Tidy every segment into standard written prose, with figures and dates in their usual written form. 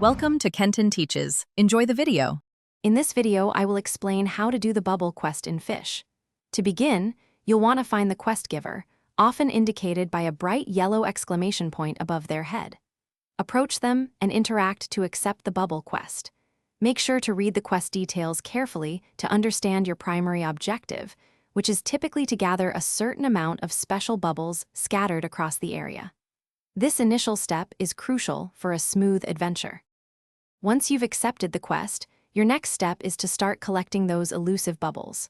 Welcome to Kenton Teaches. Enjoy the video. In this video, I will explain how to do the bubble quest in Fish. To begin, you'll want to find the quest giver, often indicated by a bright yellow exclamation point above their head. Approach them and interact to accept the bubble quest. Make sure to read the quest details carefully to understand your primary objective, which is typically to gather a certain amount of special bubbles scattered across the area. This initial step is crucial for a smooth adventure. Once you've accepted the quest, your next step is to start collecting those elusive bubbles.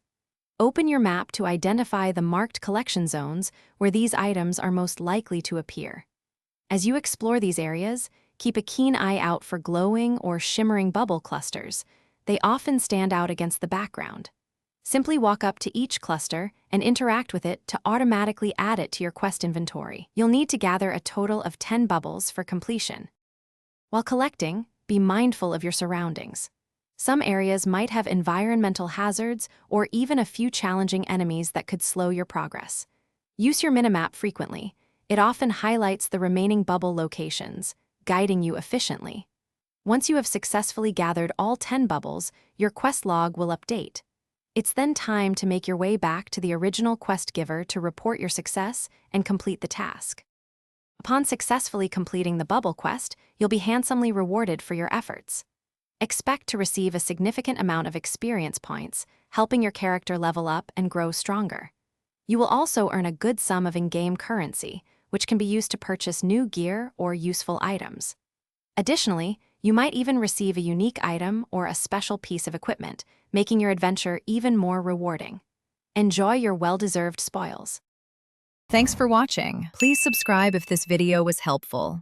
Open your map to identify the marked collection zones where these items are most likely to appear. As you explore these areas, keep a keen eye out for glowing or shimmering bubble clusters. They often stand out against the background. Simply walk up to each cluster and interact with it to automatically add it to your quest inventory. You'll need to gather a total of 10 bubbles for completion. While collecting, be mindful of your surroundings. Some areas might have environmental hazards or even a few challenging enemies that could slow your progress. Use your minimap frequently. It often highlights the remaining bubble locations, guiding you efficiently. Once you have successfully gathered all 10 bubbles, your quest log will update. It's then time to make your way back to the original quest giver to report your success and complete the task. Upon successfully completing the bubble quest, you'll be handsomely rewarded for your efforts. Expect to receive a significant amount of experience points, helping your character level up and grow stronger. You will also earn a good sum of in-game currency, which can be used to purchase new gear or useful items. Additionally, you might even receive a unique item or a special piece of equipment, making your adventure even more rewarding. Enjoy your well-deserved spoils. Thanks for watching. Please subscribe if this video was helpful.